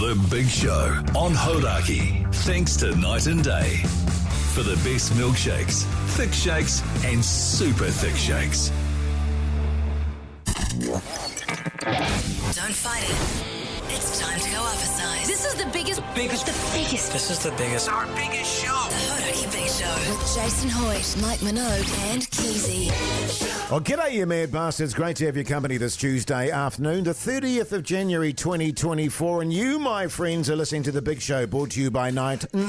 The Big Show on Hodaki. Thanks to Night and Day. For the best milkshakes, thick shakes, and super thick shakes. Don't fight it. It's time to go up a size. This is the biggest. This is the biggest. Our biggest show. The Hodaki Big Show. With Jason Hoyt, Mike Minogue, and Keyzie. Well, g'day, you mad bastards. Great to have your company this Tuesday afternoon, the 30th of January 2024. And you, my friends, are listening to The Big Show, brought to you by Night Day.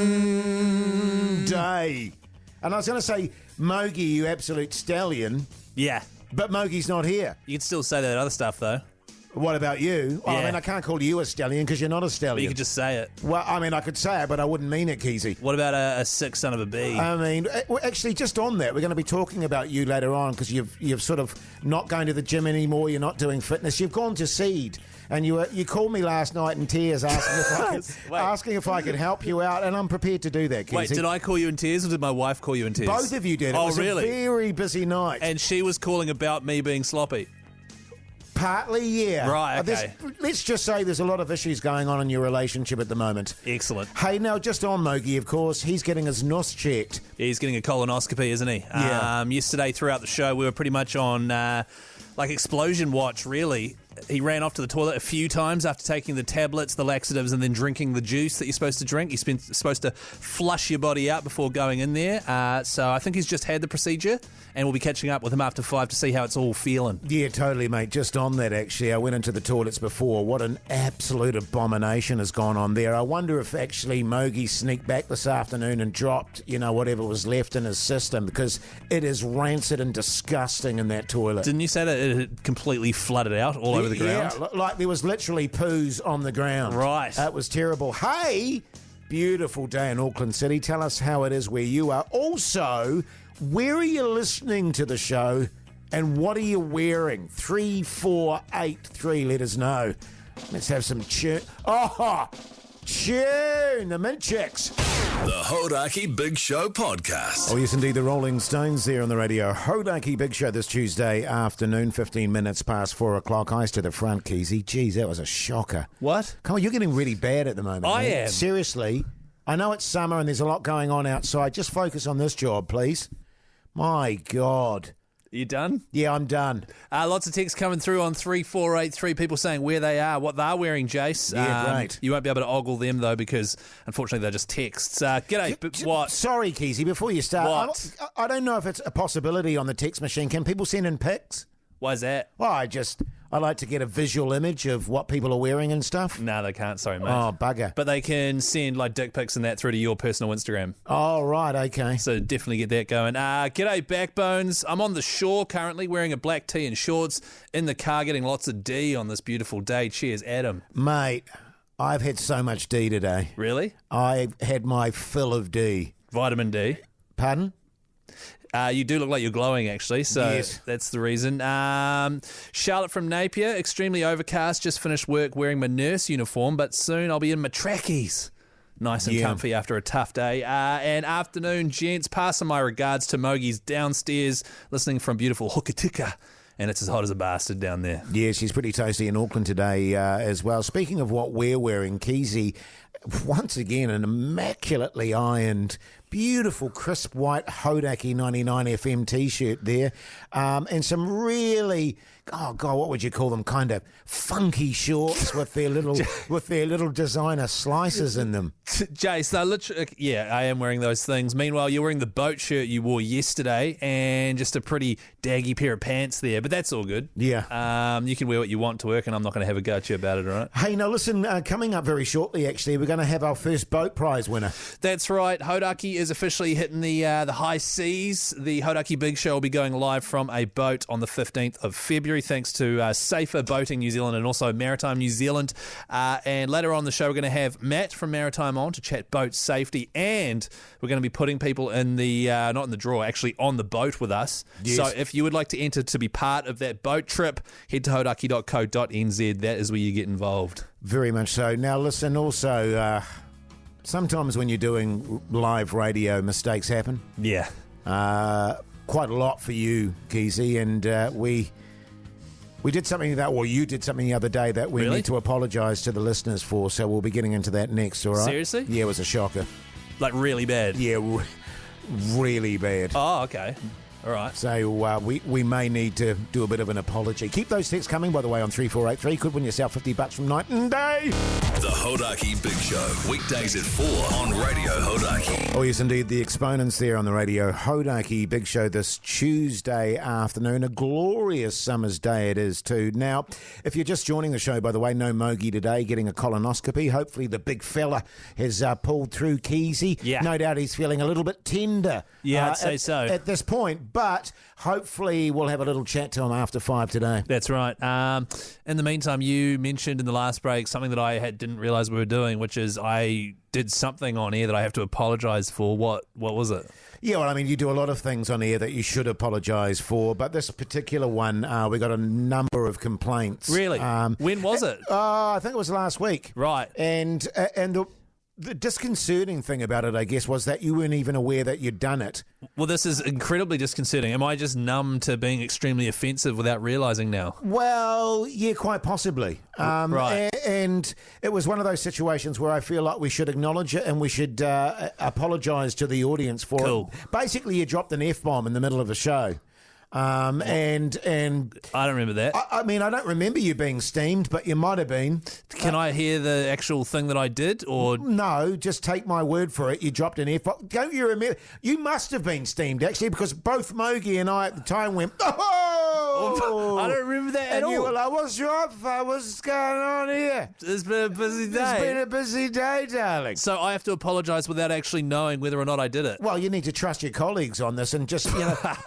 And I was going to say, Mogi, you absolute stallion. Yeah. But Mogi's not here. You can still say that other stuff, though. What about you? Oh, Yeah. I mean, I can't call you a stallion because you're not a But stallion. you could just say it. Well, I mean, I could say it, but I wouldn't mean it, Keyzie. What about a sick son of a bee? I mean, actually, just on that, we're going to be talking about you later on because you've sort of not going to the gym anymore. You're not doing fitness. You've gone to seed, and you called me last night in tears asking if I could help you out, and I'm prepared to do that, Keyzie. Wait, did I call you in tears or did my wife call you in tears? Both of you did. It Oh, was really? a very busy night. And she was calling about me being sloppy. Partly, yeah. Right, okay. Let's just say there's a lot of issues going on in your relationship at the moment. Excellent. Hey, now, just on Mogi, of course, he's getting his nose checked. Yeah, he's getting a colonoscopy, isn't he? Yeah. Yesterday, throughout the show, we were pretty much on, explosion watch, really. He ran off to the toilet a few times after taking the tablets, the laxatives, and then drinking the juice that you're supposed to drink. You're supposed to flush your body out before going in there. So I think he's just had the procedure, and we'll be catching up with him after 5 to see how it's all feeling. Yeah, totally, mate. Just on that, actually, I went into the toilets before. What an absolute abomination has gone on there. I wonder if actually Mogi sneaked back this afternoon and dropped, whatever was left in his system, because it is rancid and disgusting in that toilet. Didn't you say that it had completely flooded out all over the ground? Yeah, like there was literally poos on the ground. Right. It was terrible. Hey, beautiful day in Auckland City. Tell us how it is where you are. Also, where are you listening to the show and what are you wearing? 3483, let us know. Let's have some tune. Oh, tune, the Mint Chicks. The Hodaki Big Show podcast. Oh, yes, indeed. The Rolling Stones there on the radio. Hodaki Big Show this Tuesday afternoon, 15 minutes past 4 o'clock. Eyes to the front, Keyzie. Jeez, that was a shocker. What? Come on, you're getting really bad at the moment. I man. am. Seriously. I know it's summer and there's a lot going on outside. Just focus on this job, please. My God. You done? Yeah, I'm done. Lots of texts coming through on 3483. People saying where they are, what they're wearing, Jase. Yeah, great. You won't be able to ogle them, though, because unfortunately they're just texts. G'day, but what? Sorry, Keyzie, before you start. What? I don't know if it's a possibility on the text machine. Can people send in pics? Why is that? Well, I like to get a visual image of what people are wearing and stuff. No, they can't. Sorry, mate. Oh, bugger. But they can send dick pics and that through to your personal Instagram. Oh, right, okay. So definitely get that going. G'day, Backbones. I'm on the shore currently wearing a black tee and shorts. In the car getting lots of D on this beautiful day. Cheers, Adam. Mate, I've had so much D today. Really? I've had my fill of D. Vitamin D. Pardon? You do look like you're glowing, actually, so Yes. that's the reason. Charlotte from Napier, extremely overcast, just finished work wearing my nurse uniform, but soon I'll be in my trackies. Nice and Yeah. comfy after a tough day. And afternoon, gents, passing my regards to Mogi's downstairs, listening from beautiful Hokitika, and it's as hot as a bastard down there. Yeah, she's pretty toasty in Auckland today as well. Speaking of what we're wearing, Keyzie, once again, an immaculately ironed, beautiful, crisp white Hodaki 99 FM T-shirt there, and some really, oh God, what would you call them? Kind of funky shorts with their little designer slices in them. Jase, they're literally, yeah, I am wearing those things. Meanwhile, you're wearing the boat shirt you wore yesterday and just a pretty daggy pair of pants there, but that's all good. Yeah. You can wear what you want to work, and I'm not going to have a go at you about it, all right? Hey, now listen, coming up very shortly, actually, we're going to have our first boat prize winner. That's right. Hodaki is officially hitting the high seas. The Hodaki Big Show will be going live from a boat on the 15th of February, thanks to Safer Boating New Zealand and also Maritime New Zealand. And later on the show, we're going to have Matt from Maritime on to chat boat safety, and we're going to be putting people in the, not in the draw, actually on the boat with us. Yes. So if you would like to enter to be part of that boat trip, head to hodaki.co.nz. That is where you get involved. Very much so. Now, listen, also, sometimes when you're doing live radio, mistakes happen. Yeah. Quite a lot for you, Keyzie, and We did something you did something the other day that we need to apologise to the listeners for, so we'll be getting into that next, all right? Seriously? Yeah, it was a shocker. Like really bad? Yeah, really bad. Oh, okay. All right. So we may need to do a bit of an apology. Keep those texts coming, by the way, on 3483. Could win yourself $50 from Night and Day. The Hodaki Big Show, weekdays at 4 on Radio Hodaki. Oh, yes, indeed. The exponents there on the Radio Hodaki Big Show this Tuesday afternoon. A glorious summer's day it is, too. Now, if you're just joining the show, by the way, no Mogi today, getting a colonoscopy. Hopefully the big fella has pulled through Keyzie. Yeah. No doubt he's feeling a little bit tender. Yeah, I'd say so. At this point. But hopefully we'll have a little chat to him after 5 today. That's right. In the meantime, you mentioned in the last break something that I didn't realise we were doing, which is I did something on air that I have to apologise for. What was it? Yeah, well, I mean, you do a lot of things on air that you should apologise for, but this particular one, we got a number of complaints. Really? When was it? I think it was last week. Right. And the disconcerting thing about it, I guess, was that you weren't even aware that you'd done it. Well, this is incredibly disconcerting. Am I just numb to being extremely offensive without realising now? Well, yeah, quite possibly. Right. And it was one of those situations where I feel like we should acknowledge it and we should apologise to the audience for it. Basically, you dropped an F-bomb in the middle of the show. And I don't remember that. I mean, I don't remember you being steamed, but you might have been. Can I hear the actual thing that I did, or no? Just take my word for it. You dropped an F-bomb. Don't you remember? You must have been steamed actually, because both Mogi and I at the time went, "Oh!" I don't remember that at all. And you were like, "What's up? What's going on here?" It's been a busy day. It's been a busy day, darling. So I have to apologise without actually knowing whether or not I did it. Well, you need to trust your colleagues on this, and just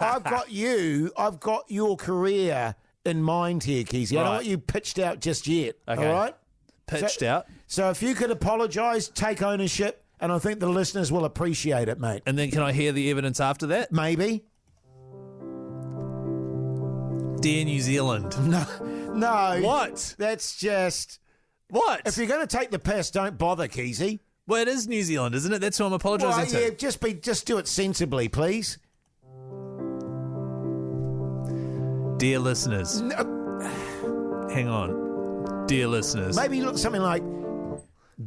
I've got your career in mind here, Keyzie. I don't want you pitched out just yet. Okay. All right? Pitched out. So if you could apologise, take ownership, and I think the listeners will appreciate it, mate. And then can I hear the evidence after that? Maybe. Dear New Zealand. No. What? That's just... What? If you're going to take the piss, don't bother, Keyzie. Well, it is New Zealand, isn't it? That's who I'm apologising to. Yeah, just do it sensibly, please. Dear listeners. Hang on. Dear listeners. Maybe look something like,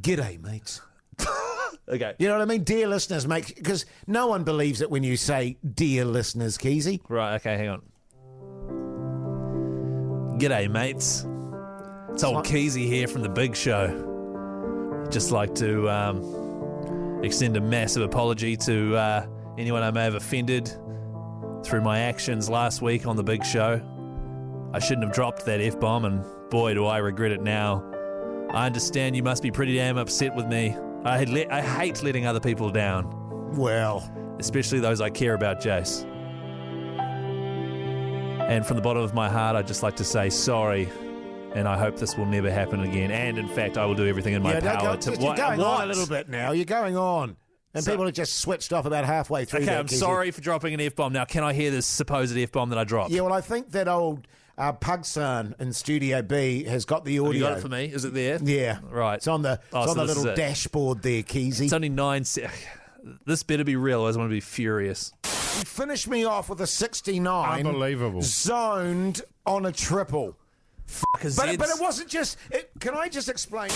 "G'day, mates." Okay. You know what I mean? Dear listeners, mate, because no one believes it when you say dear listeners, Keyzie. Right, okay, hang on. G'day, mates. It's old Keyzie here from the Big Show. Just like to extend a massive apology to anyone I may have offended through my actions last week on the Big Show. I shouldn't have dropped that F-bomb, and boy, do I regret it now. I understand you must be pretty damn upset with me. I hate letting other people down. Well, especially those I care about, Jase. And from the bottom of my heart, I'd just like to say sorry, and I hope this will never happen again. And in fact, I will do everything in my power to... You're going on a little bit now. You're going on. And people have just switched off about halfway through. Okay, I'm sorry for dropping an F-bomb. Now, can I hear this supposed F-bomb that I dropped? Yeah, well, I think that old Pugson in Studio B has got the audio. Have you got it for me? Is it there? Yeah. Right. It's on the little dashboard there, Keyzie. It's only 9 This better be real, otherwise I'm going to be furious. You finished me off with a 69. Unbelievable. Zoned on a triple. But it wasn't just... can I just explain...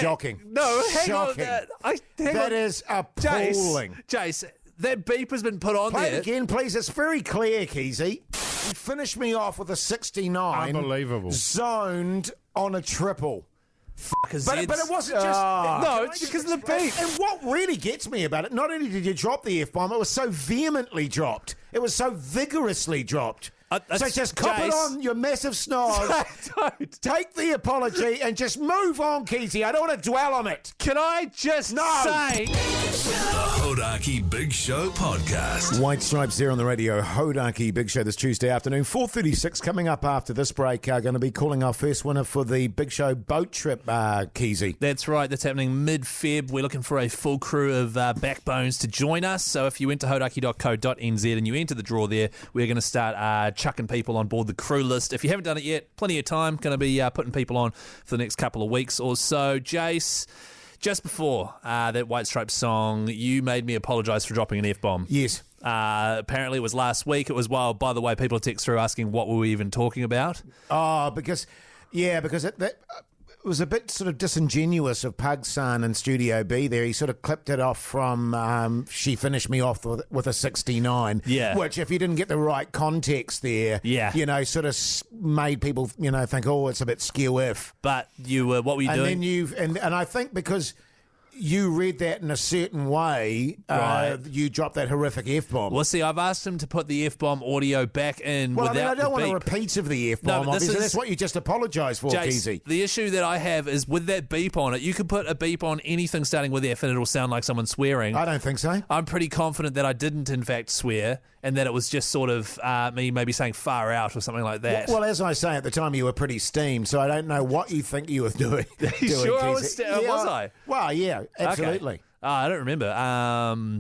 Shocking. No, hang on. That is appalling. Jase, that beep has been put on Play there. it again, please. It's very clear, Keyzie. You finished me off with a 69. Unbelievable. Zoned on a triple. But it wasn't just... No, it's because of the beep. And what really gets me about it, not only did you drop the F-bomb, it was so vehemently dropped. It was so vigorously dropped. So just cop it on, your massive snog. Take the apology and just move on, Keyzie. I don't want to dwell on it. Can I just say... The Hodaki Big Show podcast. White Stripes there on the radio. Hodaki Big Show this Tuesday afternoon. 4:36 coming up after this break. Going to be calling our first winner for the Big Show boat trip, Keyzie. That's right. That's happening mid-Feb. We're looking for a full crew of backbones to join us. So if you went to hodaki.co.nz and you enter the draw there, we're going to start chucking people on board the crew list. If you haven't done it yet, plenty of time. Going to be putting people on for the next couple of weeks or so. Jase, just before that White Stripes song, you made me apologise for dropping an F-bomb. Yes. Apparently it was last week. It was, well, by the way, people text through asking what were we even talking about. Oh, because it was a bit sort of disingenuous of Pug's son in Studio B there. He sort of clipped it off from She Finished Me Off with a 69. Yeah. Which, if you didn't get the right context there, sort of made people, think, oh, it's a bit skew-if. But what were you doing? And I think because you read that in a certain way, Right. you dropped that horrific F-bomb. Well, see, I've asked him to put the F-bomb audio back in without I don't want the a beep. repeat of the F-bomb, No, obviously. That's what you just apologised for, Jase, Keyzie. the issue that I have is with that beep on it, you could put a beep on anything starting with F and it'll sound like someone swearing. I don't think so. I'm pretty confident that I didn't, in fact, swear and that it was just sort of me maybe saying far out or something like that. Well, as I say, at the time you were pretty steamed, so I don't know what you think you were doing. You sure I Keyzie. was I? Well, yeah, absolutely. Okay. I don't remember.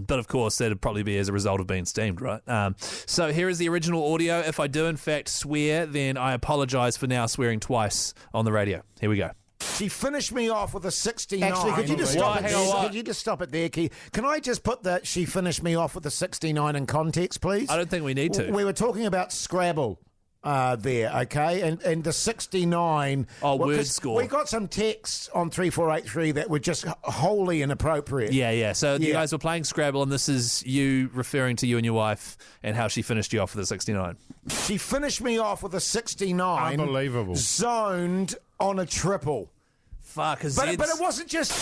But of course, that'd probably be as a result of being steamed, right? So here is the original audio. If I do, in fact, swear, then I apologise for now swearing twice on the radio. Here we go. She finished me off with a 69. Actually, could you just stop it hang there? on, Could you just stop it there, Key? Can I just put that she finished me off with a 69 in context, please? I don't think we need to. We were talking about Scrabble. There, okay, and the 69. Word score. We got some texts on 3483 that were just wholly inappropriate. Yeah. So you guys were playing Scrabble, and this is you referring to you and your wife and how she finished you off with a 69. She finished me off with a 69. Unbelievable. Zoned on a triple. Fuck, But it wasn't just...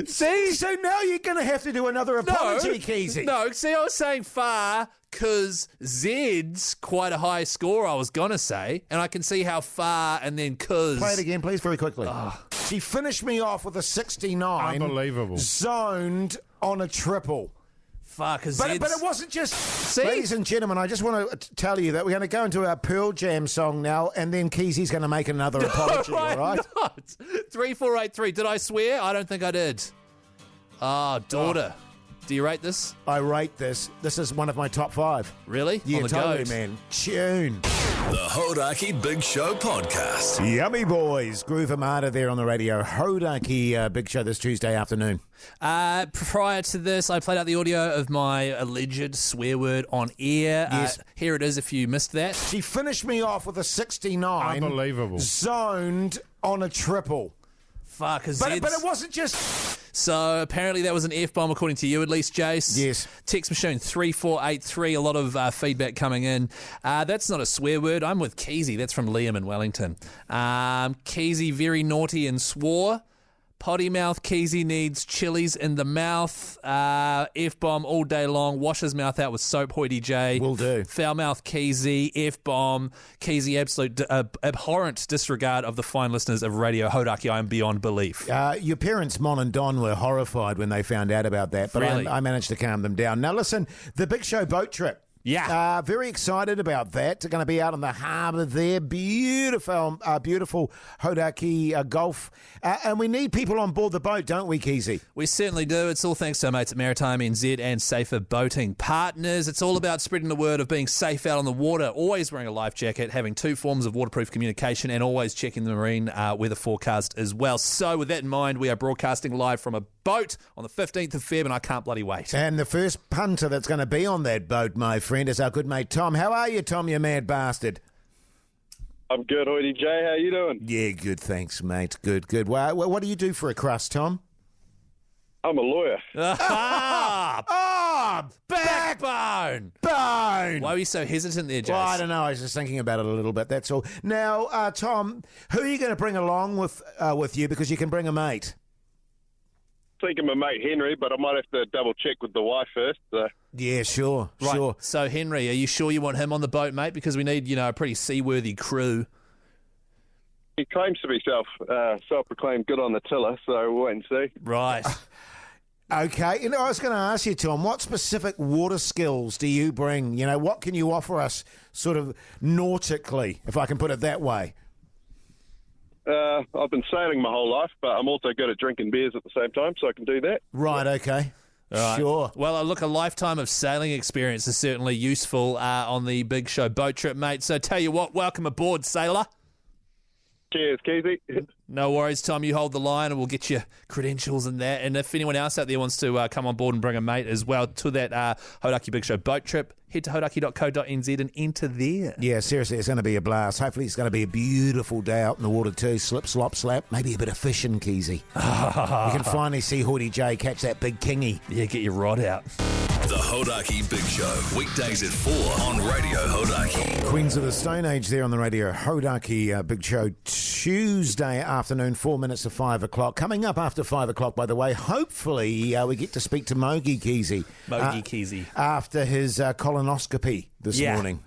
See? So now you're going to have to do another apology, Keyzie. No, see, I was saying far because Zed's quite a high score, I was going to say, and I can see how far and then cuz... Play it again, please, very quickly. She finished me off with a 69. Unbelievable. Zoned on a triple. Fuck, because But it wasn't just... Ladies and gentlemen, I just want to tell you that we're going to go into our Pearl Jam song now, and then Keyzie's going to make another apology, all right? Not. 3483, did I swear? I don't think I did. Daughter. Do you rate this? I rate this. This is one of my top 5. Really? Yeah, On the totally, goat. man. Tune. The Hodaki Big Show podcast. Yummy boys. Groove Armada there on the radio. Hodaki Big Show this Tuesday afternoon. Prior to this, I played out the audio of my alleged swear word on air. Yes. Here it is if you missed that. She finished me off with a 69. Unbelievable. Zoned on a triple. Fuck, But it wasn't just... So apparently that was an F-bomb, according to you at least, Jase. Yes. Text machine 3483, a lot of feedback coming in. That's not a swear word. I'm with Keyzie. That's from Liam in Wellington. Keyzie very naughty and swore. Potty mouth Keyzie needs chilies in the mouth. F-bomb all day long. Wash his mouth out with soap, Hoity J. Will do. Foul mouth Keyzie. F-bomb. Keyzie absolute abhorrent disregard of the fine listeners of Radio Hodaki. I am beyond belief. Your parents, Mon and Don, were horrified when they found out about that, but Really? I managed to calm them down. Now, listen, the Big Show boat trip. Yeah. Very excited about that. They're going to be out on the harbour there. Beautiful Hodaki Gulf. And we need people on board the boat, don't we, Keyzie? We certainly do. It's all thanks to our mates at Maritime NZ and Safer Boating Partners. It's all about spreading the word of being safe out on the water, always wearing a life jacket, having 2 forms of waterproof communication, and always checking the marine weather forecast as well. So with that in mind, we are broadcasting live from a boat on the 15th of Feb, and I can't bloody wait. And the first punter that's going to be on that boat, my friend, is our good mate Tom. How are you, Tom, you mad bastard? I'm good, Hoity J. How you doing? Yeah, good, thanks, mate. Good. Well, what do you do for a crust, Tom? I'm a lawyer. Backbone! Bone! Why were you so hesitant there, Jase? Well, I don't know. I was just thinking about it a little bit. That's all. Now, Tom, who are you going to bring along with you? Because you can bring a mate. Thinking my mate Henry, but I might have to double check with the wife first. Yeah, sure. So, Henry, are you sure you want him on the boat, mate? Because we need, a pretty seaworthy crew. He claims to be self-proclaimed good on the tiller, so we'll wait and see. Right. Okay. I was going to ask you, Tom, what specific water skills do you bring? What can you offer us sort of nautically, if I can put it that way? I've been sailing my whole life, but I'm also good at drinking beers at the same time, so I can do that. Right, okay. Right. Sure. Well, look, a lifetime of sailing experience is certainly useful on the Big Show boat trip, mate. So tell you what, welcome aboard, sailor. Cheers, Keyzie. No worries, Tom. You hold the line and we'll get your credentials and that. And if anyone else out there wants to come on board and bring a mate as well to that Hodaki Big Show boat trip, head to hodaki.co.nz and enter there. Yeah, seriously, it's going to be a blast. Hopefully it's going to be a beautiful day out in the water too. Slip, slop, slap. Maybe a bit of fishing, Keyzie. You can finally see Hoodie J catch that big kingy. Yeah, get your rod out. The Hodaki Big Show, weekdays at 4 on Radio Hodaki. Queens of the Stone Age there on the radio. Hodaki Big Show, Tuesday afternoon, 4 minutes to 5 o'clock. Coming up after 5 o'clock, by the way, hopefully we get to speak to Mogi Keyzie. Keyzie. After his colonoscopy this morning.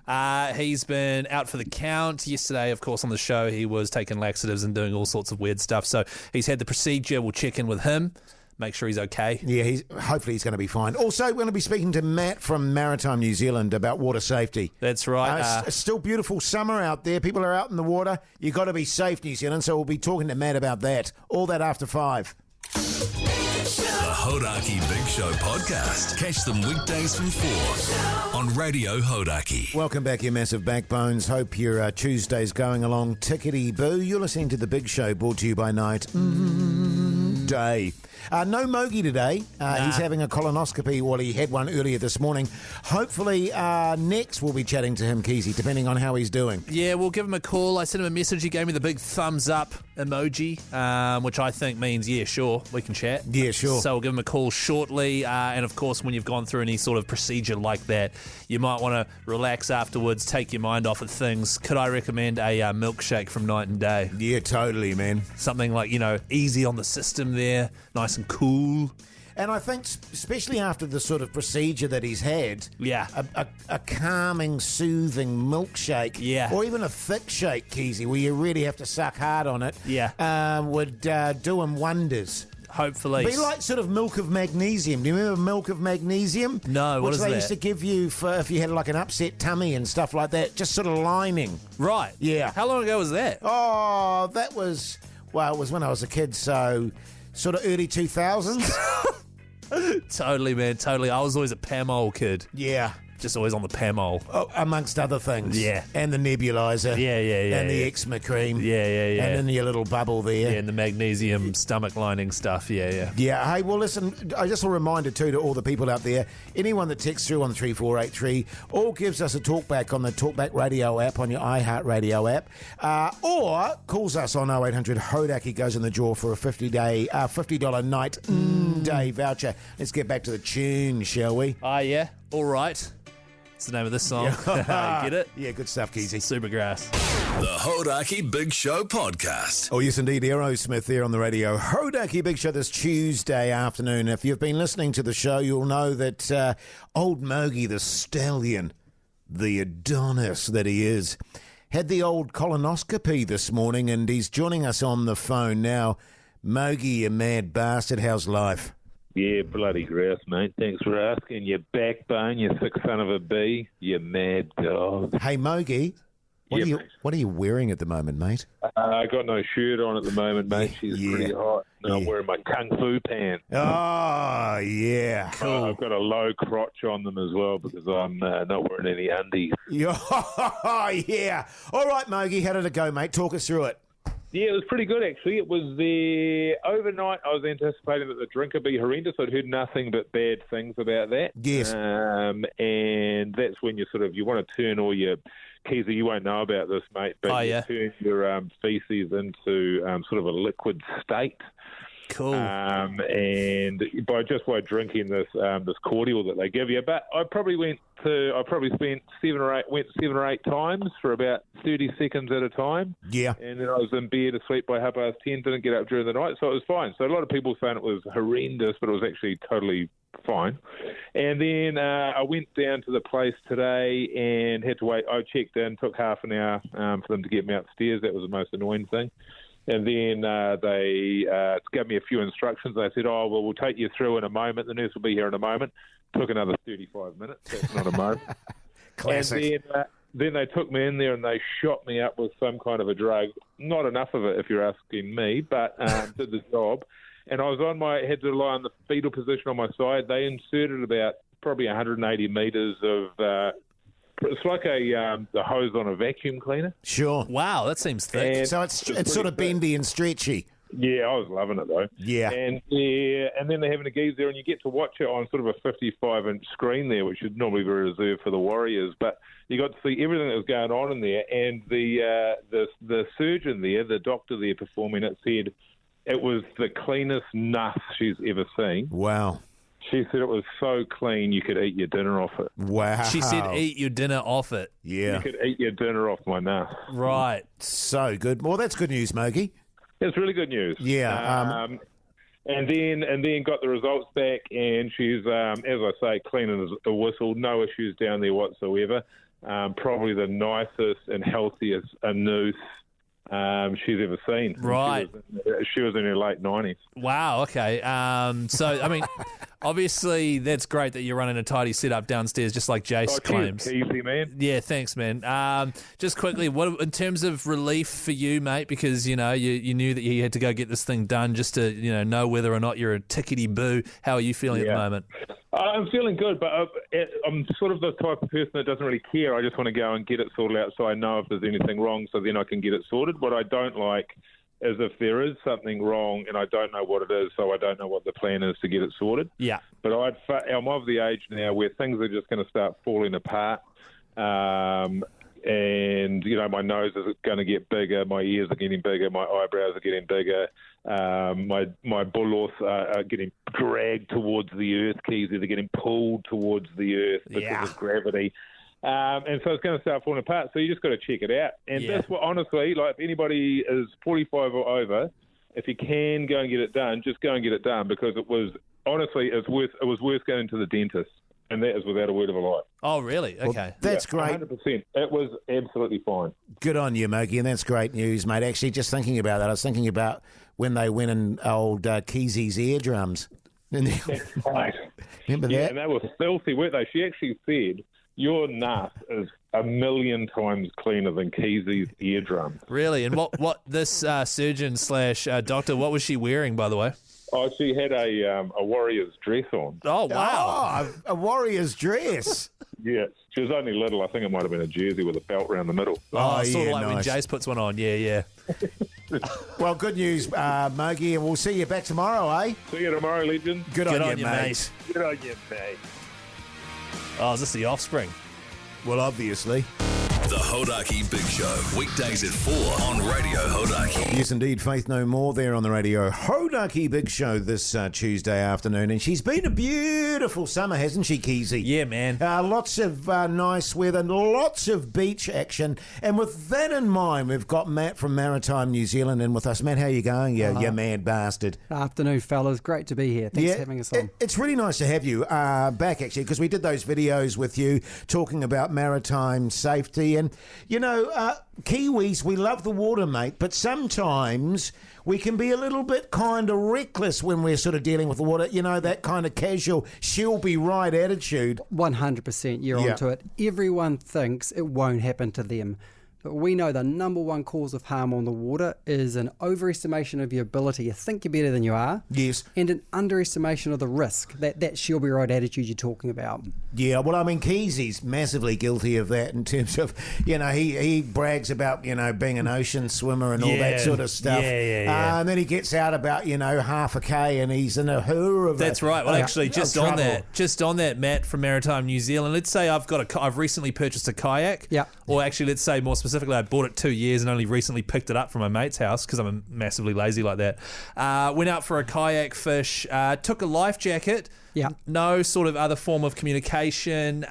He's been out for the count. Yesterday, of course, on the show, he was taking laxatives and doing all sorts of weird stuff. So he's had the procedure. We'll check in with him. Make sure he's okay. Yeah, hopefully he's going to be fine. Also, we're going to be speaking to Matt from Maritime, New Zealand about water safety. That's right. It's still beautiful summer out there. People are out in the water. You've got to be safe, New Zealand. So we'll be talking to Matt about that. All that after 5. The Hodaki Big Show podcast. Catch them weekdays from 4 on Radio Hodaki. Welcome back, you massive backbones. Hope your Tuesday's going along tickety-boo. You're listening to The Big Show, brought to you by Night Day. No Mogi today. He's having a colonoscopy. Well, he had one earlier this morning. Hopefully, next we'll be chatting to him, Keyzie, depending on how he's doing. Yeah, we'll give him a call. I sent him a message. He gave me the big thumbs up emoji, which I think means, yeah, sure, we can chat. Yeah, sure. So we'll give him a call shortly. And, of course, when you've gone through any sort of procedure like that, you might want to relax afterwards, take your mind off of things. Could I recommend a milkshake from Night and Day? Yeah, totally, man. Something like, easy on the system there, nice and cool. And I think, especially after the sort of procedure that he's had, a calming, soothing milkshake, or even a thick shake, Keyzie, where you really have to suck hard on it, would do him wonders. Hopefully. Be like sort of milk of magnesium. Do you remember milk of magnesium? No, what is that? Which they used to give you for if you had like an upset tummy and stuff like that, just sort of lining. Right. Yeah. How long ago was that? Oh, that was, well, it was when I was a kid, so sort of early 2000s. Totally, man, totally. I was always a Pamol kid. Yeah. Just always on the Pamol. Oh, amongst other things. Yeah. And the nebulizer. Yeah. And the eczema cream. Yeah. And then your little bubble there. Yeah, and the magnesium stomach lining stuff. Yeah. Yeah. Hey, well, listen, just a reminder, too, to all the people out there, anyone that texts through on 3483 or gives us a talkback on the Talkback Radio app, on your iHeartRadio app, or calls us on 0800 Hodaki, goes in the draw for a $50 night day voucher. Let's get back to the tune, shall we? Yeah. All right. It's the name of this song. Get it? Yeah, good stuff, Keyzie. Supergrass. The Hodaki Big Show podcast. Oh, yes, indeed. Aerosmith there on the radio. Hodaki Big Show this Tuesday afternoon. If you've been listening to the show, you'll know that old Mogi, the stallion, the Adonis that he is, had the old colonoscopy this morning, and he's joining us on the phone now. Mogi, you mad bastard, how's life? Yeah, bloody grouse, mate. Thanks for asking. You backbone, you thick son of a bee, you mad dog. Hey, Mogi, what are you wearing at the moment, mate? I got no shirt on at the moment, mate. She's pretty hot. And I'm wearing my kung fu pants. Oh, yeah. Cool. I've got a low crotch on them as well because I'm not wearing any undies. Oh, yeah. All right, Mogi, how did it go, mate? Talk us through it. Yeah, it was pretty good, actually. It was there overnight. I was anticipating that the drink would be horrendous. I'd heard nothing but bad things about that. Yes. And that's when you want to turn all your... Keyzie, you won't know about this, mate, but you turn your feces into sort of a liquid state. Cool. And by drinking this cordial that they give you. But I probably spent 7 or 8 times for about 30 seconds at a time. Yeah. And then I was in bed asleep by 10:30, didn't get up during the night, so it was fine. So a lot of people saying it was horrendous, but it was actually totally fine. And then I went down to the place today and had to wait. I checked in, took half an hour for them to get me upstairs. That was the most annoying thing. And then they gave me a few instructions. They said, we'll take you through in a moment. The nurse will be here in a moment. Took another 35 minutes. That's not a moment. Classic. And then they took me in there and they shot me up with some kind of a drug. Not enough of it, if you're asking me, but did the job. And I was had to lie in the fetal position on my side. They inserted about probably 180 metres of It's like the hose on a vacuum cleaner. Sure. Wow, that seems thick. And So it's sort of bendy and stretchy. Yeah, I was loving it though. Yeah. And then they're having a geese there, and you get to watch it on sort of a 55-inch screen there, which is normally very reserved for the Warriors. But you got to see everything that was going on in there, and the surgeon there, the doctor there performing it, said it was the cleanest nuff she's ever seen. Wow. She said it was so clean you could eat your dinner off it. Wow. She said, "Eat your dinner off it." You Yeah. could eat your dinner off my nuff. Right. So good. Well, that's good news, Mogi. It's really good news. Yeah. And then got the results back, and she's, as I say, clean as a whistle. No issues down there whatsoever. Probably the nicest and healthiest noose she's ever seen. Right. She was in her late 90s. Wow. Okay. So, I mean, obviously, that's great that you're running a tidy setup downstairs, just like Jase claims. Keyzie, man. Yeah, thanks, man. Just quickly, what in terms of relief for you, mate? Because you knew that you had to go get this thing done, just to know whether or not you're a tickety boo. How are you feeling at the moment? I'm feeling good, but I'm sort of the type of person that doesn't really care. I just want to go and get it sorted out so I know if there's anything wrong, so then I can get it sorted. What I don't like is if there is something wrong and I don't know what it is, so I don't know what the plan is to get it sorted. Yeah. But I'm of the age now where things are just going to start falling apart. And, my nose is going to get bigger, my ears are getting bigger, my eyebrows are getting bigger, my bulls are getting dragged towards the earth, Keyzie, they're getting pulled towards the earth because of gravity. And so it's going to start falling apart, so you just got to check it out. And that's what, honestly, like if anybody is 45 or over, if you can go and get it done, just go and get it done, because it was, honestly, it was worth going to the dentist. And that is without a word of a lie. Oh, really? Okay. Well, that's great. 100%. It was absolutely fine. Good on you, Mogi, and that's great news, mate. Actually, just thinking about that, I was thinking about when they went in old Keyzie's eardrums. That's right. Remember Yeah, that? and they were filthy, weren't they? She actually said, your nuff is 1,000,000 times cleaner than Keyzie's eardrum. Really? And what this surgeon / doctor, what was she wearing, by the way? Oh, she had a warrior's dress on. Oh, wow. Oh, a warrior's dress. Yeah, she was only little. I think it might have been a jersey with a belt around the middle. Oh, sort of like when nice. Jase puts one on. Yeah. Well, good news, Mogi, and we'll see you back tomorrow, eh? See you tomorrow, legend. Good on you, mate. Good on you, mate. Oh, is this the offspring? Well, obviously. The Hodaki Big Show, weekdays at 4 on Radio Hodaki. Yes, indeed. Faith No More there on the radio. Hodaki Big Show this Tuesday afternoon. And she's been a beautiful summer, hasn't she, Keyzie? Yeah, man. Lots of nice weather, lots of beach action. And with that in mind, we've got Matt from Maritime, New Zealand, in with us. Matt, how are you going? You mad bastard. Afternoon, fellas. Great to be here. Thanks for having us on. It's really nice to have you back, actually, because we did those videos with you talking about maritime safety. And, Kiwis, we love the water, mate, but sometimes we can be a little bit kind of reckless when we're sort of dealing with the water, that kind of casual, she'll be right attitude. 100%, you're onto it. Everyone thinks it won't happen to them. But we know the number one cause of harm on the water is an overestimation of your ability to think you're better than you are. Yes. And an underestimation of the risk, that she'll be right attitude you're talking about. Yeah, well, I mean, Keyzie's massively guilty of that in terms of, he brags about, being an ocean swimmer and all that sort of stuff. Yeah. And then he gets out about, half a K and he's in a hurrah of That's right. Well, actually, just on that, Matt from Maritime, New Zealand, let's say I've recently purchased a kayak. Yeah. Or actually, let's say more specifically, I bought it 2 years and only recently picked it up from my mate's house because I'm massively lazy like that. Went out for a kayak fish, took a life jacket. Yeah. No sort of other form of communication.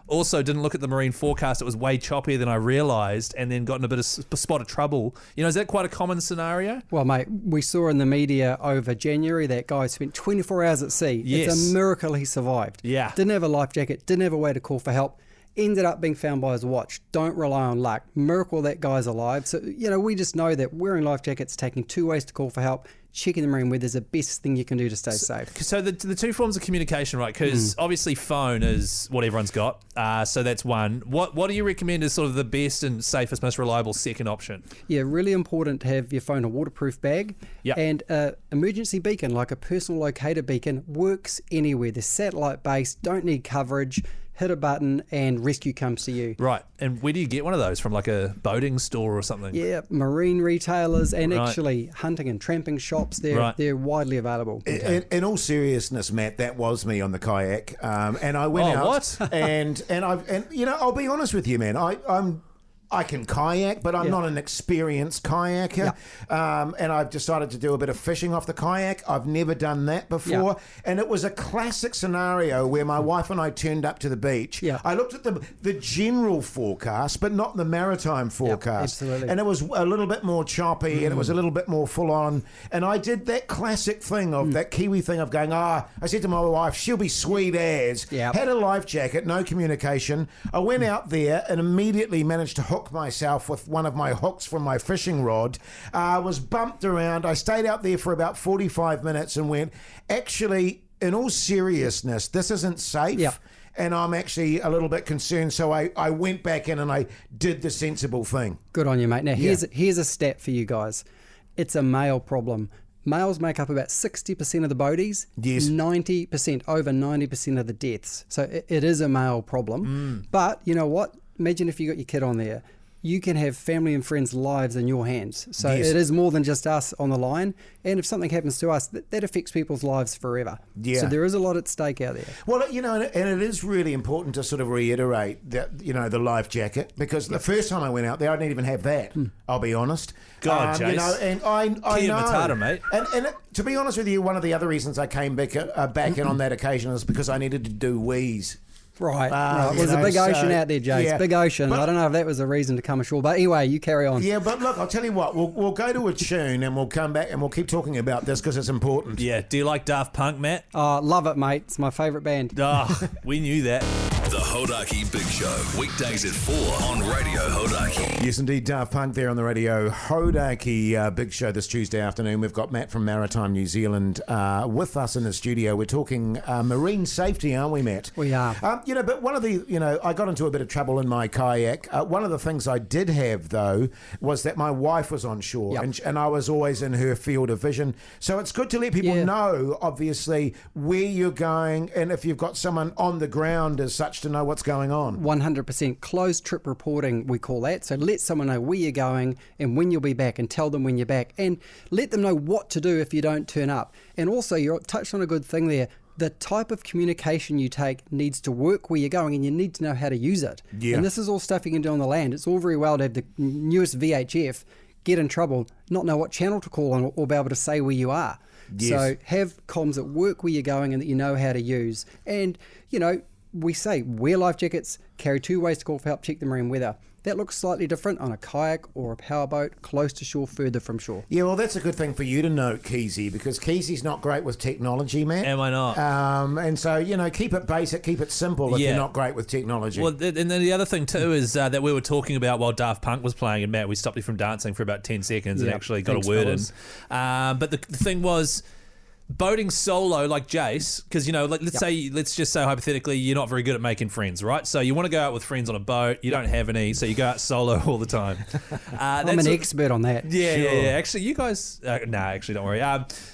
Also didn't look at the marine forecast. It was way choppier than I realised, and then got in a bit of spot of trouble. Is that quite a common scenario? Well, mate, we saw in the media over January that guy spent 24 hours at sea. Yes. It's a miracle he survived. Yeah. Didn't have a life jacket, didn't have a way to call for help. Ended up being found by his watch. Don't rely on luck. Miracle that guy's alive. So, we just know that wearing life jackets, taking 2 ways to call for help, checking the marine weather is the best thing you can do to stay safe. So the two forms of communication, right? Because obviously phone is what everyone's got. So that's one. What do you recommend as sort of the best and safest, most reliable second option? Yeah, really important to have your phone a waterproof bag. Yep. And an emergency beacon, like a personal locator beacon, works anywhere. They're satellite based, don't need coverage. hit a button, and rescue comes to you. Right. And where do you get one of those? From like a boating store or something? Yeah, marine retailers and Right. actually hunting and tramping shops. They're widely available. In all seriousness, Matt, that was me on the kayak, and I went out. What? and I'll be honest with you, man. I can kayak, but I'm not an experienced kayaker. And I've decided to do a bit of fishing off the kayak. I've never done that before. And it was a classic scenario where my wife and I turned up to the beach. I looked at the general forecast, but not the maritime forecast. Absolutely. And it was a little bit more choppy and it was a little bit more full on. And I did that classic thing of that Kiwi thing of going, I said to my wife, she'll be sweet as. Had a life jacket, no communication. I went out there and immediately managed to hook myself with one of my hooks from my fishing rod, was bumped around. I stayed out there for about 45 minutes and went, actually, in all seriousness, this isn't safe. And I'm actually a little bit concerned. So I went back in and I did the sensible thing. Good on you, mate. Now, here's a stat for you guys. It's a male problem. Males make up about 60% of the boaties, 90%, over 90% of the deaths. So it is a male problem. But you know what? Imagine if you got your kid on there. You can have family and friends' lives in your hands. So it is more than just us on the line. And if something happens to us, that affects people's lives forever. So there is a lot at stake out there. Well, and it is really important to sort of reiterate that, the life jacket, because the first time I went out there, I didn't even have that. I'll be honest. God, Jase. And I Kia know. Matata, mate. And to be honest with you, one of the other reasons I came back in on that occasion is because I needed to do wheeze. Right. There's a big ocean out there, Jase. Big ocean. But I don't know if that was a reason to come ashore. But anyway, you carry on. Yeah, but look, I'll tell you what. We'll go to a tune and we'll come back and we'll keep talking about this because it's important. Yeah. Do you like Daft Punk, Matt? Love it, mate. It's my favourite band. We knew that. The Hodaki Big Show, weekdays at 4 on Radio Hodaki. Yes, indeed, Daft Punk there on the Radio Hodaki Big Show this Tuesday afternoon. We've got Matt from Maritime, New Zealand, with us in the studio. We're talking marine safety, aren't we, Matt? We are. But one of the, I got into a bit of trouble in my kayak. One of the things I did have, though, was that my wife was on shore and I was always in her field of vision. So it's good to let people know, obviously, where you're going and if you've got someone on the ground as such to know what's going on. 100% closed trip reporting, we call that. So let someone know where you're going and when you'll be back, and tell them when you're back, and let them know what to do if you don't turn up. And also, you touched on a good thing there. The type of communication you take needs to work where you're going, and you need to know how to use it. And this is all stuff you can do on the land. It's all very well to have the newest VHF, get in trouble, not know what channel to call on, or be able to say where you are. So have comms that work where you're going and that you know how to use. And, we say wear life jackets, carry 2 ways to call for help, check the marine weather. That looks slightly different on a kayak or a powerboat, close to shore, further from shore. Yeah, well, that's a good thing for you to note, Keyzie, because Keizie's not great with technology, man. Am I not? And so, keep it basic, keep it simple if you're not great with technology. Well, and then the other thing, too, is that we were talking about while Daft Punk was playing, and Matt, we stopped you from dancing for about 10 seconds and actually got a word in. But the thing was, boating solo like Jase, because let's just say hypothetically you're not very good at making friends, right? So you want to go out with friends on a boat, you don't have any, so you go out solo all the time. I'm an expert on that. Yeah. Actually, you guys, actually, don't worry.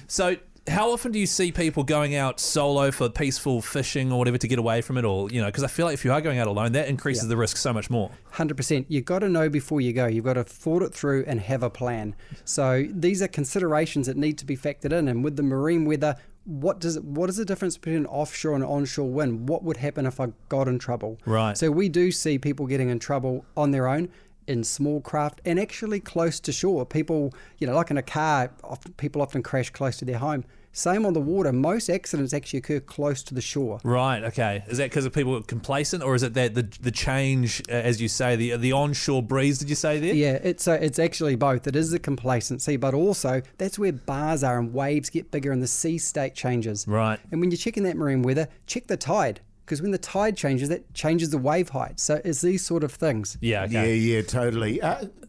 So how often do you see people going out solo for peaceful fishing or whatever to get away from it all? Because I feel like if you are going out alone, that increases the risk so much more. 100%. You've got to know before you go. You've got to thought it through and have a plan. So these are considerations that need to be factored in. And with the marine weather, what is the difference between offshore and onshore wind? What would happen if I got in trouble? Right. So we do see people getting in trouble on their own, in small craft, and actually close to shore. People, like in a car, people often crash close to their home. Same on the water. Most accidents actually occur close to the shore. Right, okay. Is that because of people complacent, or is it that the change, as you say, the onshore breeze, did you say there? Yeah, it's actually both. It is the complacency, but also that's where bars are and waves get bigger and the sea state changes. Right. And when you're checking that marine weather, check the tide. Because when the tide changes, that changes the wave height. So it's these sort of things. Yeah, okay. Yeah, totally.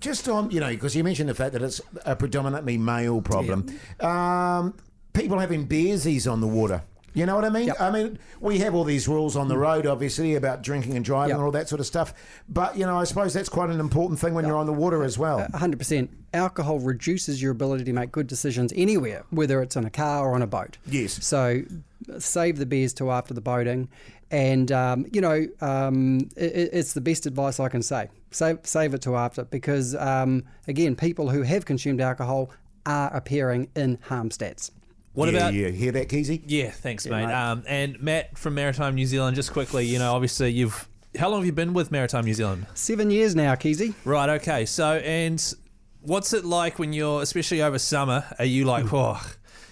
Just on, because you mentioned the fact that it's a predominantly male problem. People having bearsies on the water. You know what I mean? Yep. I mean, we have all these rules on the road, obviously, about drinking and driving and all that sort of stuff. But, you know, I suppose that's quite an important thing when you're on the water as well. 100%. Alcohol reduces your ability to make good decisions anywhere, whether it's in a car or on a boat. Yes. So save the beers till after the boating. And, it's the best advice I can say. Save it till after because, again, people who have consumed alcohol are appearing in harm stats. What about... Yeah, hear that, Keyzie? Yeah, thanks, mate. And Matt from Maritime New Zealand, just quickly, you know, obviously how long have you been with Maritime New Zealand? 7 years now, Keyzie. Right, okay. So, and what's it like when you're, especially over summer, are you like, oh,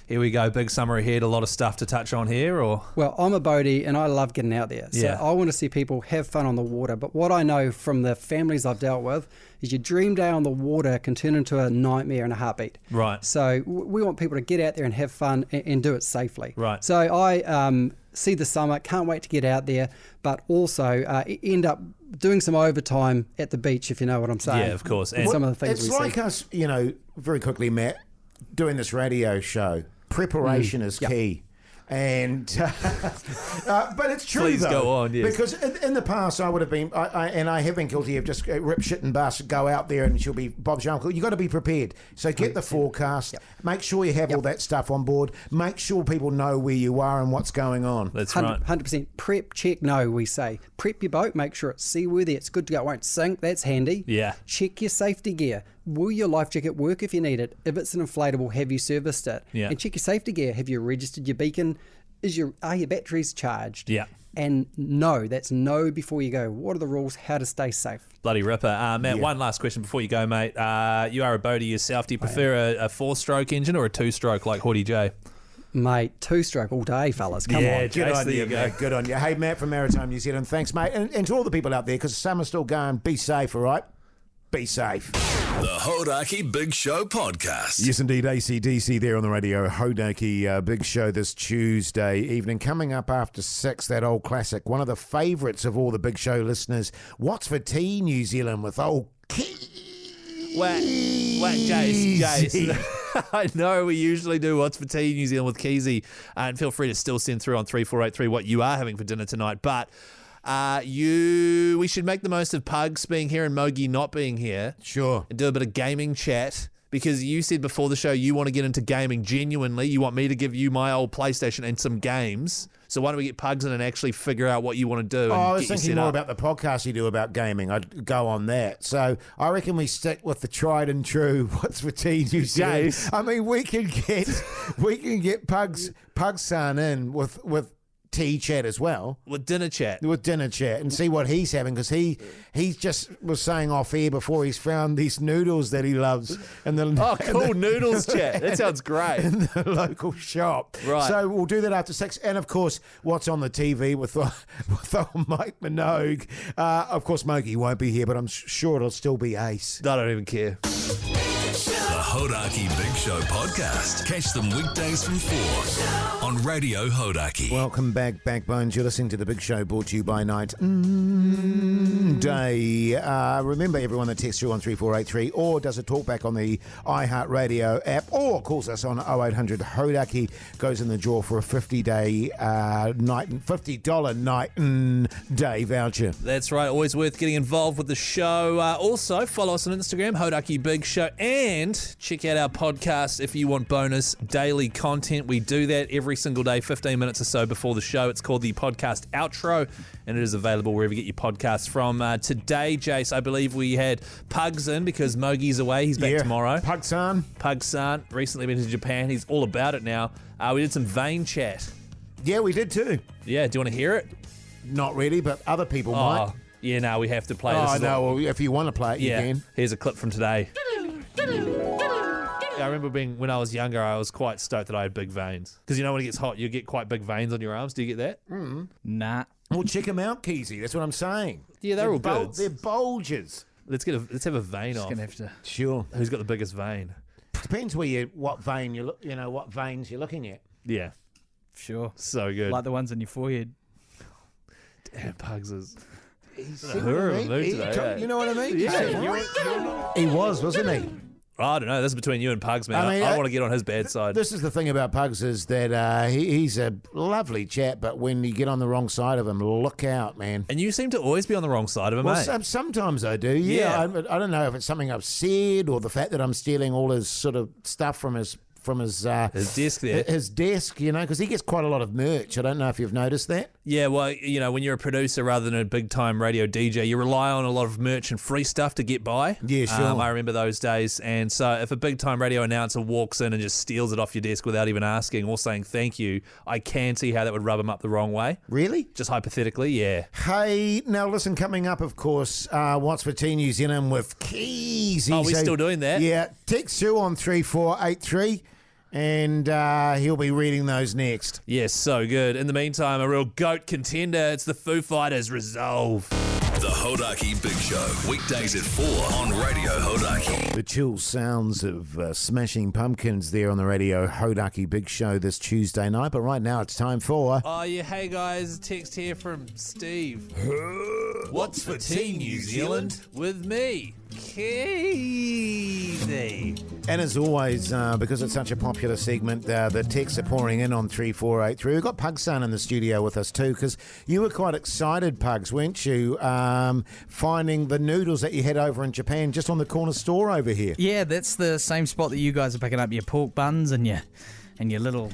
here we go, big summer ahead, a lot of stuff to touch on here, or? Well, I'm a boatie and I love getting out there. So Yeah. I want to see people have fun on the water. But what I know from the families I've dealt with is your dream day on the water can turn into a nightmare in a heartbeat. Right. So we want people to get out there and have fun and do it safely. Right. So I see the summer, can't wait to get out there, but also end up doing some overtime at the beach, if you know what I'm saying. Yeah, of course. And And some of the things It's we like see. us, you know, very quickly, Matt, doing this radio show. Preparation is key. And but it's true. Please though, go on, yes. Because in the past I would have been, I have been guilty of just rip shit and bus, go out there and she'll be Bob's your uncle. You got to be prepared. So get the forecast. Make sure you have all that stuff on board. Make sure people know where you are and what's going on. That's right. 100%. Prep, check, no, we say. Prep your boat, make sure it's seaworthy, it's good to go, it won't sink, that's handy. Yeah. Check your safety gear. Will your life jacket work if you need it? If it's an inflatable, have you serviced it? Yeah. And check your safety gear. Have you registered your beacon? Are your batteries charged? Yeah. And no, that's no before you go. What are the rules? How to stay safe? Bloody ripper. Matt, one last question before you go, mate. You are a boatie yourself. Do you prefer a 4-stroke engine or a 2-stroke like Haughty J? Mate, 2-stroke all day, fellas. Come on. Good on you, mate. Good on you. Hey, Matt from Maritime New Zealand, thanks, mate. And to all the people out there, because summer's still going, be safe, all right? Be safe. The Hodaki Big Show podcast. Yes, indeed, AC/DC there on the radio. Hodaki Big Show this Tuesday evening. Coming up after 6, that old classic, one of the favourites of all the Big Show listeners. What's for tea, New Zealand, with old Whack, Jase. I know we usually do What's for Tea New Zealand with Keyzie, and feel free to still send through on 3483 what you are having for dinner tonight. But we should make the most of Pugs being here and Mogi not being here. Sure. And do a bit of gaming chat. Because you said before the show you want to get into gaming genuinely. You want me to give you my old PlayStation and some games. So why don't we get Pugs in and actually figure out what you want to do? And I was get you thinking set more up. about the podcast you do about gaming. I'd go on that. So I reckon we stick with the tried and true What's for Tea New Zealand. Jase. I mean, we can get Pugs son in with tea chat as well. With dinner chat. With dinner chat and see what he's having, because he just was saying off air before he's found these noodles that he loves and Cool noodles chat. That sounds great. in the local shop. Right. So we'll do that after 6. And of course, what's on the TV with old Mike Minogue. Of course, Mogi won't be here, but I'm sure it'll still be ace. I don't even care. The Hodaki Big Show podcast. Catch them weekdays from 4 on Radio Hodaki. Welcome back, Backbones. You're listening to The Big Show, brought to you by Night Day. Remember, everyone that texts through on 3483 or does a talkback on the iHeartRadio app or calls us on 0800 Hodaki goes in the draw for a $50 night day voucher. That's right. Always worth getting involved with the show. Also, follow us on Instagram, Hodaki Big Show, and check out our podcast if you want bonus daily content. We do that every single day, 15 minutes or so before the show. It's called the podcast outro, and it is available wherever you get your podcasts from. Today, Jase, I believe we had Pugs in because Mogi's away. He's back tomorrow. Pug-san. Pug-san, recently been to Japan. He's all about it now. We did some vein chat. Yeah, we did too. Yeah, do you want to hear it? Not really, but other people might. Yeah, no, we have to play this. Oh, no, well, if you want to play it, you can. Here's a clip from today. I remember when I was younger, I was quite stoked that I had big veins. Because you know when it gets hot, you get quite big veins on your arms. Do you get that? Nah. Well, check them out, Keyzie. That's what I'm saying. Yeah, they're all good. They're bulges. Let's have a vein off. Gonna have to. Sure. Who's got the biggest vein? Depends what veins you're looking at. Yeah, Sure. so good. Like the ones in your forehead. Damn, Pugs is. He's in a mood today, You know what I mean? Yeah. He was, wasn't he? I don't know. This is between you and Pugs, man. I mean, I want to get on his bad side. This is the thing about Pugs is that he's a lovely chap, but when you get on the wrong side of him, look out, man. And you seem to always be on the wrong side of him, Well, mate. sometimes I do, yeah. I don't know if it's something I've said or the fact that I'm stealing all his sort of stuff from his desk there. His desk, because he gets quite a lot of merch. I don't know if you've noticed that. Yeah, well, when you're a producer rather than a big-time radio DJ, you rely on a lot of merch and free stuff to get by. Yeah, sure. I remember those days. And so if a big-time radio announcer walks in and just steals it off your desk without even asking or saying thank you, I can see how that would rub him up the wrong way. Really? Just hypothetically, yeah. Hey, now listen, coming up, of course, What's for Tea New Zealand with Keyzie. Oh, we're still doing that? Yeah, text you on 3483. And he'll be reading those next. Yes, so good. In the meantime, a real GOAT contender. It's the Foo Fighters, Resolve. The Hodaki Big Show, weekdays at 4 on Radio Hodaki. The chill sounds of Smashing Pumpkins there on the Radio Hodaki Big Show this Tuesday night. But right now it's time for... Oh, yeah. Hey, guys. Text here from Steve. What's for tea, New Zealand? With me, Keyzie. And as always, because it's such a popular segment, the texts are pouring in on 3483. We've got Pugson in the studio with us too, because you were quite excited, Pugs, weren't you, finding the noodles that you had over in Japan just on the corner store over here? Yeah, that's the same spot that you guys are picking up your pork buns and your little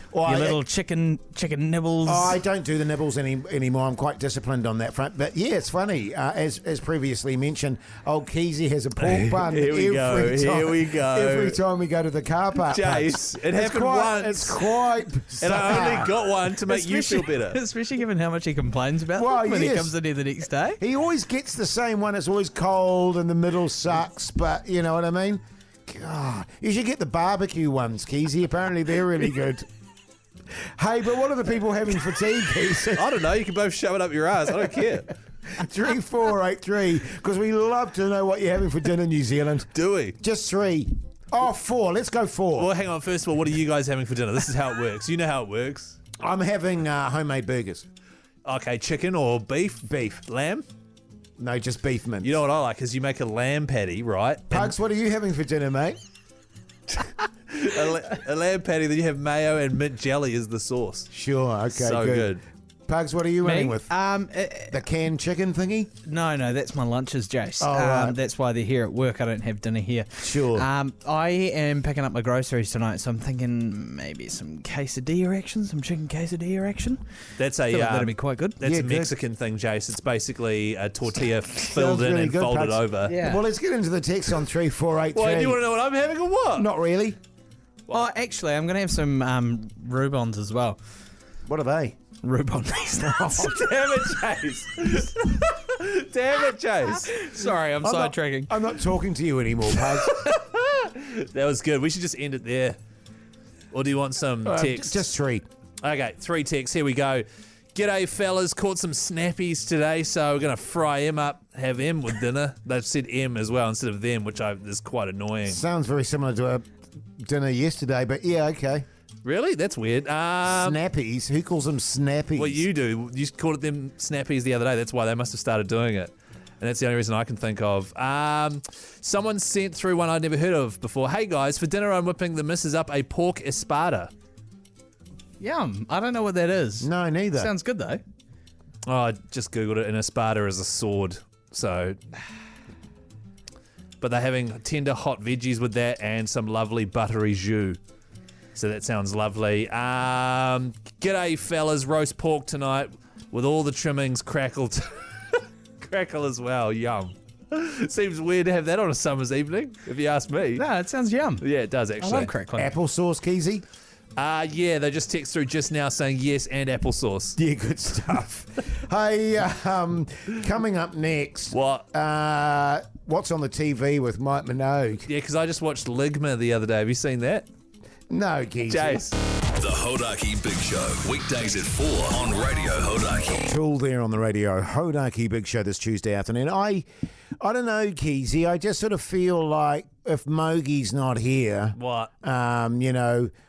chicken nibbles. Oh, I don't do the nibbles anymore. I'm quite disciplined on that front. But yeah, it's funny. As previously mentioned, old Keyzie has a pork bun. Here we go. Every time we go to the car park. Jase, it happened once. It's quite and I only got one to make you feel better. Especially given how much he complains about when he comes in here the next day. He always gets the same one. It's always cold and the middle sucks, but you know what I mean? God, you should get the barbecue ones, Keyzie. Apparently they're really good. Hey, but what are the people having for tea, Keyzie? I don't know. You can both shove it up your ass. I don't care. 3483, because we love to know what you're having for dinner, New Zealand. Do we? Just 3. Oh, 4. Let's go 4. Well, hang on. First of all, what are you guys having for dinner? This is how it works. You know how it works. I'm having homemade burgers. Okay, chicken or beef? Beef. Lamb? No, just beef mince. You know what I like is you make a lamb patty, right? Pugs, what are you having for dinner, mate? a lamb patty, then you have mayo and mint jelly as the sauce. Sure, okay, so good. Pugs, what are you running with? The canned chicken thingy? No, that's my lunches, Jase. Oh, right. That's why they're here at work. I don't have dinner here. Sure. I am picking up my groceries tonight, so I'm thinking maybe some quesadilla action, some chicken quesadilla action. That's that'd be quite good. That's Yeah, a Mexican thing, Jase. It's basically a tortilla filled in really and good, folded Pugs. over. Yeah. Well, let's get into the text on 3483. Well, do you want to know what I'm having or what? Not really. Oh, actually, I'm going to have some Rubons as well. What are they? Rubon these nuts. Damn it, Jase. Damn it, Jase. Sorry, I'm sidetracking. I'm not talking to you anymore, Pugs. That was good. We should just end it there. Or do you want some text? Just 3. Okay, 3 texts. Here we go. G'day, fellas. Caught some snappies today, so we're going to fry them up, have them with dinner. They've said M as well instead of them, which is quite annoying. Sounds very similar to a dinner yesterday, but yeah, okay. Really? That's weird. Snappies? Who calls them snappies? Well, you do. You called them snappies the other day. That's why they must have started doing it. And that's the only reason I can think of. Someone sent through one I'd never heard of before. Hey, guys, for dinner I'm whipping the missus up a pork espada. Yum. I don't know what that is. No, neither. Sounds good, though. Oh, I just Googled it, and espada is a sword. So... But they're having tender hot veggies with that and some lovely buttery jus. So that sounds lovely. G'day, fellas. Roast pork tonight with all the trimmings crackled. Crackle as well. Yum. Seems weird to have that on a summer's evening, if you ask me. No, it sounds yum. Yeah, it does, actually. I love crackling. Applesauce, Keyzie? Yeah, they just text through just now saying yes and applesauce. Yeah, good stuff. Hey, coming up next. What? What's on the TV with Mike Minogue? Yeah, because I just watched Ligma the other day. Have you seen that? No, Keyzie. Jase. The Hodaki Big Show, weekdays at 4 on Radio Hodaki. Tool there on the Radio Hodaki Big Show this Tuesday afternoon. I don't know, Keyzie. I just sort of feel like if Mogie's not here, What?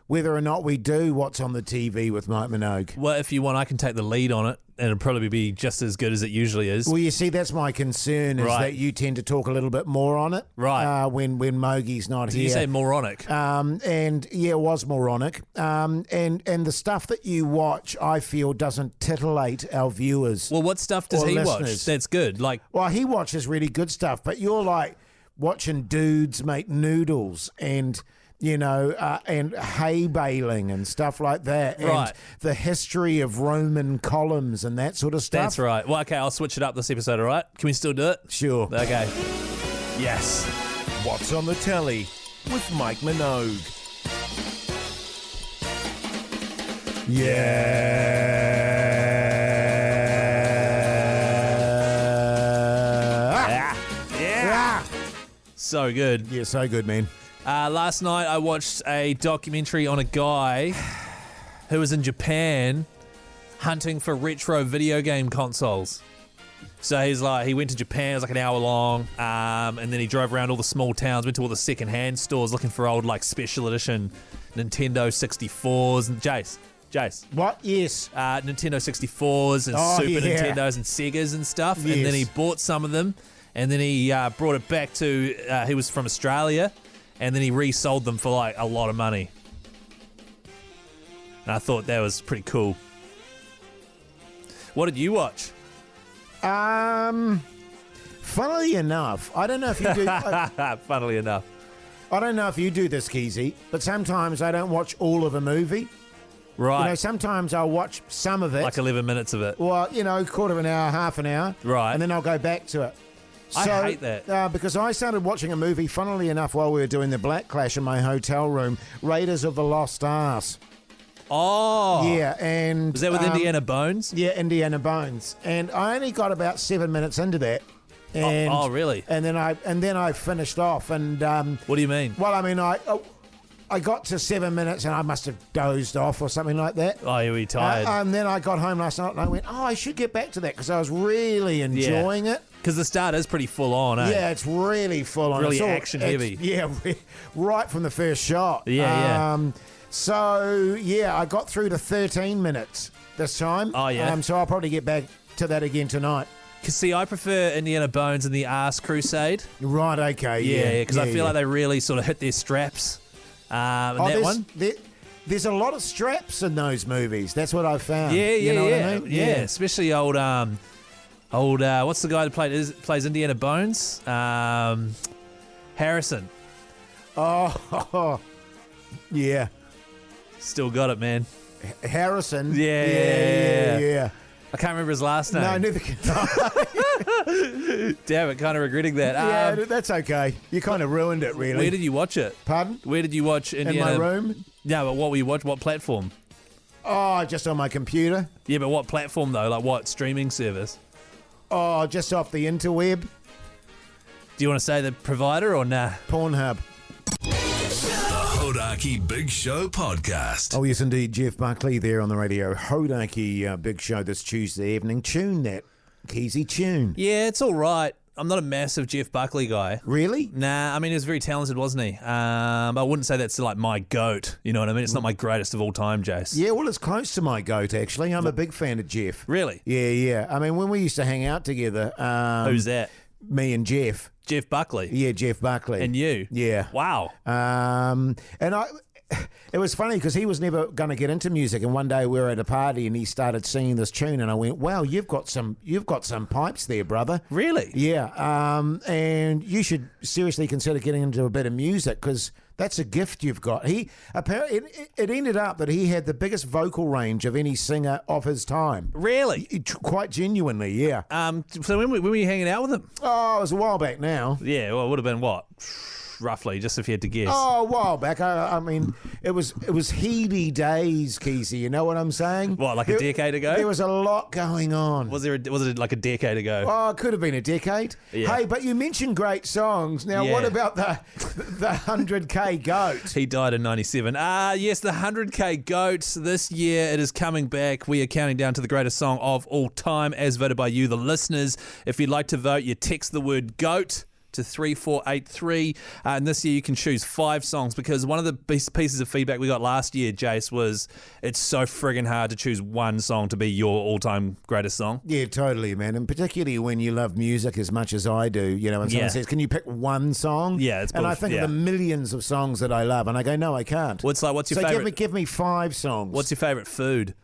Whether or not we do what's on the TV with Mike Minogue. Well, if you want, I can take the lead on it, and it'll probably be just as good as it usually is. Well, you see, that's my concern is Right. that you tend to talk a little bit more on it, Right. When Mogie's not Did here. you say moronic? And yeah, it was moronic. And the stuff that you watch, I feel, doesn't titillate our viewers. Well, what stuff does or he watch listeners. that's good? Like, Well, he watches really good stuff, but you're like watching dudes make noodles and and hay baling and stuff like that, Right. and the history of Roman columns and that sort of stuff. that's right. Well, okay, I'll switch it up this episode, all right? Can we still do it? Sure. Okay. Yes. What's on the telly with Mike Minogue? Yeah. So good. Yeah, so good, man. Last night I watched a documentary on a guy who was in Japan hunting for retro video game consoles. So he went to Japan, it was like an hour long, and then he drove around all the small towns, went to all the second-hand stores looking for old, like, special edition Nintendo 64s and Jase. What? Yes. Nintendo 64s and Oh, Super yeah. Nintendos and Segas and stuff. Yes. And then he bought some of them, and then he brought it back to, he was from Australia, and then he resold them for like a lot of money. And I thought that was pretty cool. What did you watch? Funnily enough, I don't know if you do. Funnily enough. I don't know if you do this, Keyzie, but sometimes I don't watch all of a movie. Right. Sometimes I'll watch some of it. Like 11 minutes of it. Well, quarter of an hour, half an hour. Right. And then I'll go back to it. I hate that. Because I started watching a movie, funnily enough, while we were doing the Black Clash in my hotel room, Raiders of the Lost Ark. Oh. Yeah, and... Was that with Indiana Bones? Yeah, Indiana Bones. And I only got about 7 minutes into that. And, Oh, really? And then I finished off, and... What do you mean? well, I mean, I got to 7 minutes and I must have dozed off or something like that. Oh, you were tired. And then I got home last night and I went, I should get back to that because I was really enjoying it. Because the start is pretty full on, eh? Yeah, it's really full on. Really It's all- action heavy. Yeah, right from the first shot. Yeah. So, yeah, I got through to 13 minutes this time. Oh, yeah. So I'll probably get back to that again tonight. See, I prefer Indiana Bones and the Arse Crusade. Right, okay. Yeah, because I feel like they really sort of hit their straps. And that one? There's a lot of straps in those movies. That's what I've found. Yeah, You know what I mean? Yeah, especially old, what's the guy that plays Indiana Bones? Harrison. Oh, yeah. Still got it, man. Harrison. Yeah. I can't remember his last name. No, neither can I. Damn it, kind of regretting that. Yeah, that's okay. You kind of ruined it, really. Where did you watch it? Pardon? Where did you watch Indiana? In my room? No, but what were you watch? What platform? Oh, just on my computer. Yeah, but what platform though? Like what streaming service? Oh, just off the interweb. Do you want to say the provider or nah? Pornhub. The Hodaki Big Show podcast. Oh, yes, indeed. Jeff Buckley there on the radio. Hodaki Big Show this Tuesday evening. Tune that, Keyzie, tune. Yeah, it's all right. I'm not a massive Jeff Buckley guy. Really? Nah, I mean, he was very talented, wasn't he? But I wouldn't say that's like my goat. You know what I mean? It's not my greatest of all time, Jase. Yeah, well, it's close to my goat, actually. I'm a big fan of Jeff. Really? Yeah. I mean, when we used to hang out together. Who's that? Me and Jeff. Jeff Buckley. Yeah, Jeff Buckley. And you? Yeah. Wow. It was funny because he was never going to get into music, and one day we were at a party and he started singing this tune, and I went, "Wow, you've got some pipes there, brother." Really? Yeah. And you should seriously consider getting into a bit of music because that's a gift you've got. He apparently it ended up that he had the biggest vocal range of any singer of his time. Really? Quite genuinely, yeah. So when were you hanging out with him? Oh, it was a while back now. Yeah, well, it would have been what? Roughly, just if you had to guess. Oh, a while back. I mean, it was heady days, Keyzie. You know what I'm saying? What, like a decade ago? There was a lot going on. Was it like a decade ago? Oh, it could have been a decade. Yeah. Hey, but you mentioned great songs. Now, Yeah. what about the 100K goat? He died in 97. Yes, the 100K GOAT. This year it is coming back. We are counting down to the greatest song of all time as voted by you, the listeners. If you'd like to vote, you text the word GOAT to 3483. And this year you can choose 5 songs, because one of the best pieces of feedback we got last year, Jase, was it's so friggin' hard to choose one song to be your all-time greatest song. Yeah, totally, man. And particularly when you love music as much as I do, you know, when someone says, can you pick one song? Yeah, it's and I think of the millions of songs that I love, and I go, no, I can't. What's your so favourite? Give me 5 songs. What's your favourite food?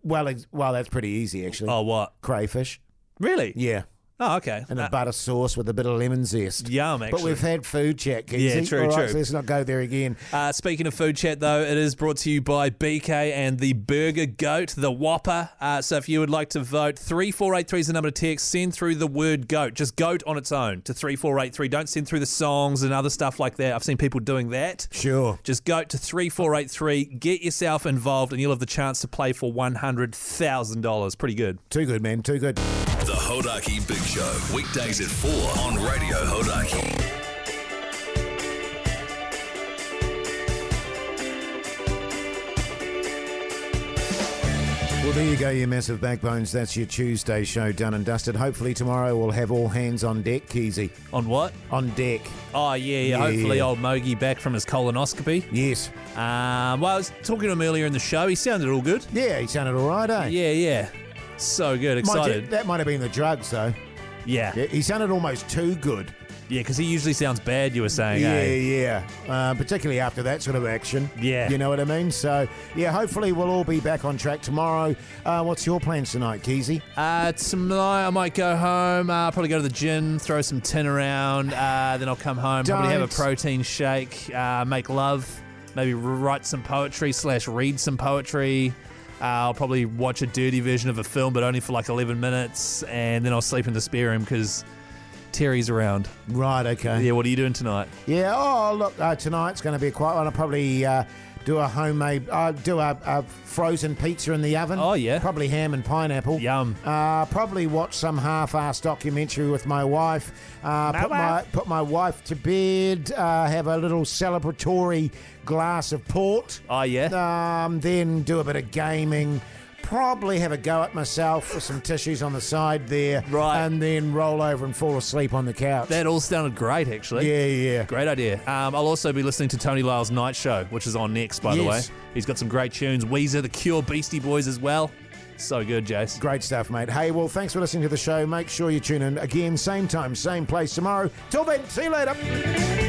Well, that's pretty easy, actually. Oh, what? Crayfish. Really? Yeah. Oh, okay. And a butter sauce with a bit of lemon zest. Yum, actually. But we've had food chat, Keyzie. Yeah, true, All right, true. so let's not go there again. Speaking of food chat, though, it is brought to you by BK and the Burger Goat, the Whopper. So if you would like to vote, 3483 is the number to text. Send through the word goat, just goat on its own, to 3483. Don't send through the songs and other stuff like that. I've seen people doing that. Sure. Just goat to 3483. Get yourself involved, and you'll have the chance to play for $100,000. Pretty good. Too good, man. Too good. The Hodaki Big Show, weekdays at 4 on Radio Hodaki. Well, there you go, you massive backbones. That's your Tuesday show done and dusted. Hopefully tomorrow we'll have all hands on deck, Keyzie. On what? On deck. Oh, yeah. Hopefully old Mogi back from his colonoscopy. Yes. Well, I was talking to him earlier in the show. He sounded all good. Yeah, he sounded all right, eh? Yeah. So good. Excited. That might have been the drugs, though. Yeah. He sounded almost too good. Yeah, because he usually sounds bad, you were saying, Yeah. Particularly after that sort of action. Yeah. You know what I mean? So, yeah, hopefully we'll all be back on track tomorrow. What's your plans tonight, Keyzie? Tonight I might go home, probably go to the gym, throw some tin around, then I'll come home, probably have a protein shake, make love, maybe write some poetry / read some poetry. I'll probably watch a dirty version of a film, but only for like 11 minutes, and then I'll sleep in the spare room because Terry's around. Right, okay. Yeah, what are you doing tonight? Yeah, look, tonight's going to be a quiet one. I'll probably do a homemade, do a frozen pizza in the oven. Oh, yeah. Probably ham and pineapple. Yum. Probably watch some half-assed documentary with my wife. Put my wife to bed. Have a little celebratory glass of port. Oh, yeah. Then do a bit of gaming. Probably have a go at myself with some tissues on the side there. Right. And then roll over and fall asleep on the couch. That all sounded great, actually. Yeah. Great idea. I'll also be listening to Tony Lyle's Night Show, which is on next, by the way. He's got some great tunes. Weezer, The Cure, Beastie Boys as well. So good, Jase. Great stuff, mate. Hey, well, thanks for listening to the show. Make sure you tune in again, same time, same place tomorrow. Till then, see you later.